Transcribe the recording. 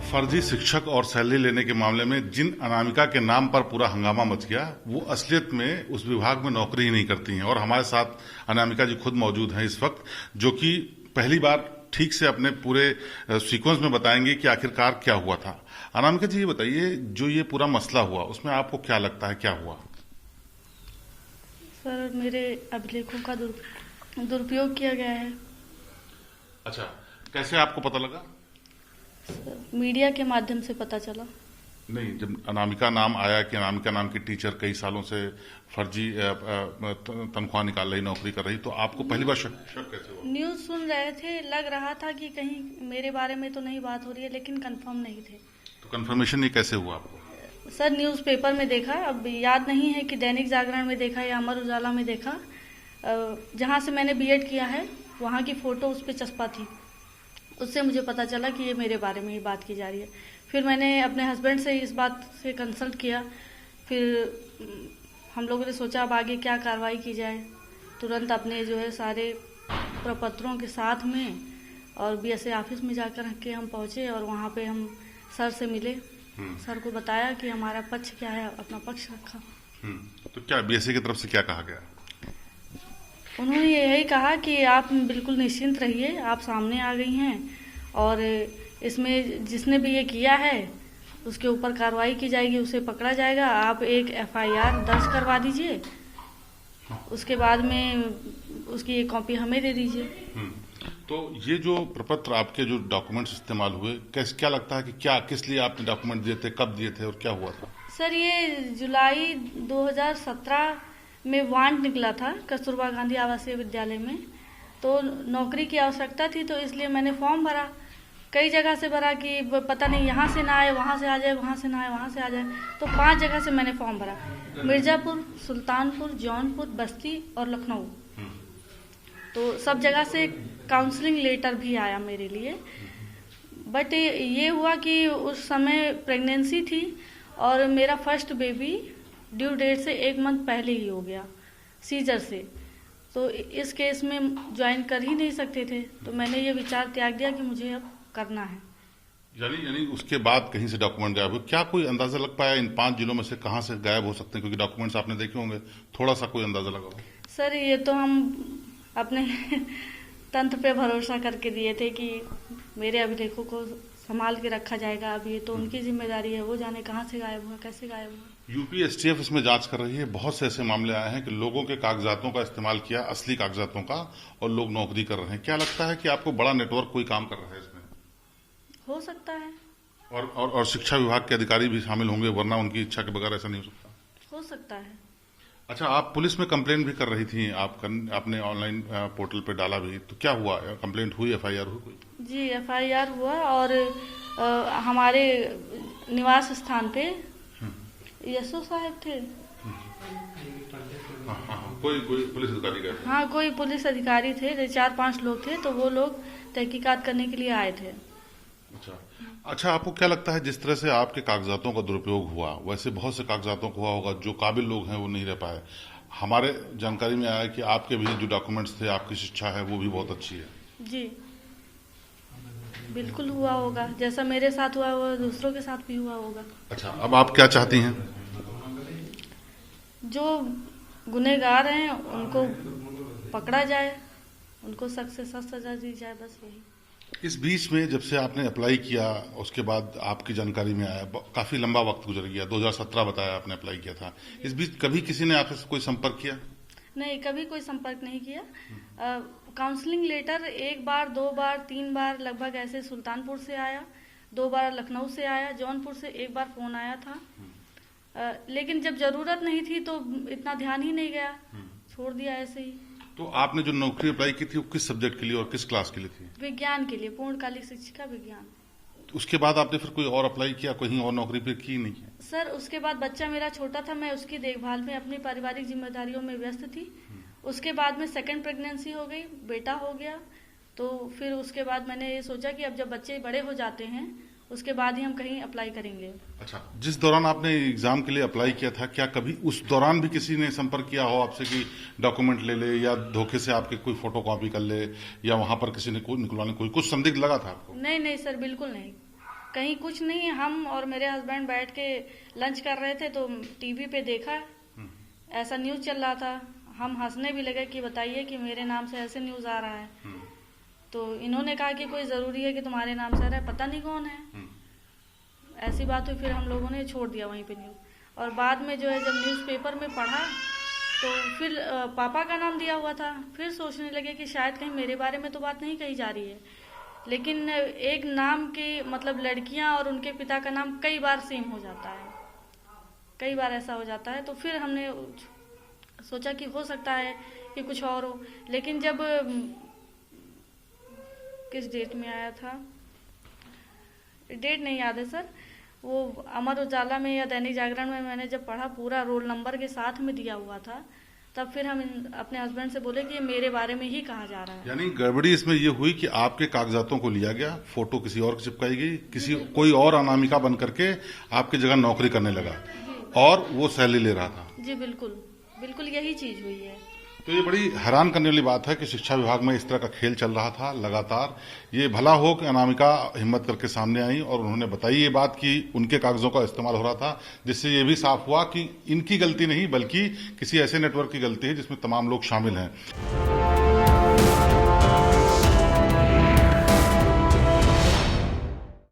फर्जी शिक्षक और सैलरी लेने के मामले में जिन अनामिका के नाम पर पूरा हंगामा मच गया, वो असलियत में उस विभाग में नौकरी ही नहीं करती हैं। और हमारे साथ अनामिका जी खुद मौजूद हैं इस वक्त, जो कि पहली बार ठीक से अपने पूरे सीक्वेंस में बताएंगे कि आखिरकार क्या हुआ था। अनामिका जी, ये बताइए, जो ये पूरा मसला हुआ उसमें आपको क्या लगता है क्या हुआ? सर, मेरे अभिलेखों का दुरुपयोग किया गया है। अच्छा, कैसे आपको पता लगा? मीडिया के माध्यम से पता चला। नहीं, जब अनामिका नाम आया कि अनामिका नाम की टीचर कई सालों से फर्जी तनख्वाह निकाल रही, नौकरी कर रही, तो आपको पहली बार शक कैसे हुआ? न्यूज सुन रहे थे, लग रहा था कि कहीं मेरे बारे में तो नहीं बात हो रही है, लेकिन कंफर्म नहीं थे। तो कंफर्मेशन ये कैसे हुआ आपको? सर, न्यूज़पेपर में देखा, अब याद नहीं है कि दैनिक जागरण में देखा या अमर उजाला में देखा। जहाँ से मैंने बीएड किया है वहाँ की फोटो उस पर चस्पा थी, उससे मुझे पता चला कि ये मेरे बारे में ही बात की जा रही है। फिर मैंने अपने हस्बैंड से इस बात से कंसल्ट किया। फिर हम लोगों ने सोचा अब आगे क्या कार्रवाई की जाए। तुरंत अपने जो है सारे प्रपत्रों के साथ में और बीएसए ऑफिस में जाकर के हम पहुँचे और वहाँ पे हम सर से मिले। सर को बताया कि हमारा पक्ष क्या है, अपना पक्ष रखा। तो क्या बीएसए की तरफ से क्या कहा गया? उन्होंने यही कहा कि आप बिल्कुल निश्चिंत रहिए, आप सामने आ गई हैं और इसमें जिसने भी ये किया है उसके ऊपर कार्रवाई की जाएगी, उसे पकड़ा जाएगा। आप एक एफआईआर दर्ज करवा दीजिए, उसके बाद में उसकी एक कॉपी हमें दे दीजिए। तो ये जो प्रपत्र, आपके जो डॉक्यूमेंट्स इस्तेमाल हुए, क्या लगता है कि क्या किस लिए आपने डॉक्यूमेंट दिए थे, कब दिए थे और क्या हुआ था? सर, ये जुलाई 2017 में वांट निकला था कस्तूरबा गांधी आवासीय विद्यालय में। तो नौकरी की आवश्यकता थी, तो इसलिए मैंने फॉर्म भरा, कई जगह से भरा कि पता नहीं यहाँ से ना आए वहाँ से आ जाए, वहाँ से ना आए वहाँ से आ जाए। तो 5 जगह से मैंने फॉर्म भरा, मिर्जापुर, सुल्तानपुर, जौनपुर, बस्ती और लखनऊ। तो सब जगह से काउंसलिंग लेटर भी आया मेरे लिए। बट ये हुआ कि उस समय प्रेगनेंसी थी और मेरा फर्स्ट बेबी ड्यू डेट से 1 मंथ पहले ही हो गया सीजर से। तो इस केस में ज्वाइन कर ही नहीं सकते थे, तो मैंने ये विचार त्याग दिया कि मुझे अब करना है। यानी उसके बाद कहीं से डॉक्यूमेंट गायब हुए? क्या कोई अंदाजा लग पाया इन 5 जिलों में से कहां से गायब हो सकते हैं? क्योंकि डॉक्यूमेंट्स आपने देखे होंगे, थोड़ा सा कोई अंदाजा लगा हो? सर, ये तो हम अपने तंत्र पे भरोसा करके दिए थे कि मेरे अभिलेखों को संभाल के रखा जाएगा। अब ये तो उनकी जिम्मेदारी है, वो जाने कहाँ से गायब हुआ, कैसे गायब हुआ। यूपी एसटीएफ इसमें जांच कर रही है। बहुत से ऐसे मामले आए हैं कि लोगों के कागजातों का इस्तेमाल किया, असली कागजातों का, और लोग नौकरी कर रहे हैं। क्या लगता है कि आपको बड़ा नेटवर्क कोई काम कर रहा है इसमें? हो सकता है। और शिक्षा विभाग के अधिकारी भी शामिल होंगे, वरना उनकी इच्छा के बगैर ऐसा नहीं हो सकता। हो सकता है। अच्छा, आप पुलिस में कंप्लेंट भी कर रही थी, आपने ऑनलाइन पोर्टल पे डाला भी, तो क्या हुआ? कंप्लेंट हुई, एफआईआर हुई कोई? जी, एफआईआर हुआ और हमारे निवास स्थान पे यशो साहब थे। कोई पुलिस अधिकारी गए थे? हाँ, कोई पुलिस अधिकारी थे, 4-5 लोग थे, तो वो लोग तहकीकात करने के लिए आए थे। अच्छा, आपको क्या लगता है जिस तरह से आपके कागजातों का दुरुपयोग हुआ, वैसे बहुत से कागजातों को हुआ होगा, जो काबिल लोग हैं वो नहीं रह पाए। हमारे जानकारी में आया कि आपके भी जो डॉक्यूमेंट्स थे, आपकी शिक्षा है वो भी बहुत अच्छी है। जी, बिल्कुल हुआ होगा, जैसा मेरे साथ हुआ वो दूसरों के साथ भी हुआ होगा। अच्छा, अब आप क्या चाहती हैं? जो गुनहगार हैं उनको पकड़ा जाए, उनको सख्त से सख्त सजा दी जाए, बस यही। इस बीच में जब से आपने अप्लाई किया, उसके बाद आपकी जानकारी में आया, काफी लंबा वक्त गुजर गया, 2017 बताया आपने अप्लाई किया था। इस बीच कभी किसी ने आपसे कोई संपर्क किया? नहीं, कभी कोई संपर्क नहीं किया। काउंसलिंग लेटर 1 बार, 2 बार, 3 बार लगभग ऐसे सुल्तानपुर से आया, 2 बार लखनऊ से आया, जौनपुर से 1 बार फोन आया था। लेकिन जब जरूरत नहीं थी तो इतना ध्यान ही नहीं गया, छोड़ दिया ऐसे ही। तो आपने जो नौकरी अप्लाई की थी वो किस सब्जेक्ट के लिए और किस क्लास के लिए थी? विज्ञान के लिए, पूर्णकालिक शिक्षिका विज्ञान। उसके बाद आपने फिर कोई और अप्लाई किया, कहीं और नौकरी फिर की नहीं है? सर, उसके बाद बच्चा मेरा छोटा था, मैं उसकी देखभाल में अपनी पारिवारिक जिम्मेदारियों में व्यस्त थी। उसके बाद में सेकंड प्रेगनेंसी हो गई, बेटा हो गया। तो फिर उसके बाद मैंने ये सोचा कि अब जब बच्चे बड़े हो जाते हैं उसके बाद ही हम कहीं अप्लाई करेंगे। अच्छा, जिस दौरान आपने एग्जाम के लिए अप्लाई किया था, क्या कभी उस दौरान भी किसी ने संपर्क किया हो आपसे कि डॉक्यूमेंट ले ले, या धोखे से आपके कोई फोटो कॉपी कर ले, या वहां पर किसी ने कोई निकलवाने, कोई कुछ संदिग्ध लगा था आपको? नहीं नहीं सर, बिल्कुल नहीं। कहीं कुछ नहीं, हम और मेरे हस्बैंड बैठ के लंच कर रहे थे तो टीवी पे देखा ऐसा न्यूज चल रहा था। हम हंसने भी लगे कि बताइए कि मेरे नाम से ऐसे न्यूज आ रहा है। तो इन्होंने कहा कि कोई जरूरी है कि तुम्हारे नाम से आ रहा है, पता नहीं कौन है। ऐसी बात हुई, फिर हम लोगों ने छोड़ दिया वहीं पे न्यूज। और बाद में जो है जब न्यूज़पेपर में पढ़ा तो फिर पापा का नाम दिया हुआ था। फिर सोचने लगे कि शायद कहीं मेरे बारे में तो बात नहीं कही जा रही है, लेकिन एक नाम के मतलब लड़कियां और उनके पिता का नाम कई बार सेम हो जाता है, कई बार ऐसा हो जाता है। तो फिर हमने सोचा कि हो सकता है कि कुछ और हो। लेकिन जब किस डेट में आया था, डेट नहीं याद है सर, वो अमर उजाला में या दैनिक जागरण में मैंने जब पढ़ा पूरा रोल नंबर के साथ में दिया हुआ था, तब फिर हम अपने हस्बैंड से बोले कि ये मेरे बारे में ही कहा जा रहा है। यानी गड़बड़ी इसमें ये हुई कि आपके कागजातों को लिया गया, फोटो किसी और की चिपकाई गई, कोई और अनामिका बन करके आपकी जगह नौकरी करने लगा और वो सैलरी ले रहा था। जी बिल्कुल बिल्कुल यही चीज हुई है। तो ये बड़ी हैरान करने वाली बात है कि शिक्षा विभाग में इस तरह का खेल चल रहा था लगातार। ये भला हो कि अनामिका हिम्मत करके सामने आई और उन्होंने बताई ये बात कि उनके कागजों का इस्तेमाल हो रहा था, जिससे ये भी साफ हुआ कि इनकी गलती नहीं बल्कि किसी ऐसे नेटवर्क की गलती है जिसमें तमाम लोग शामिल हैं।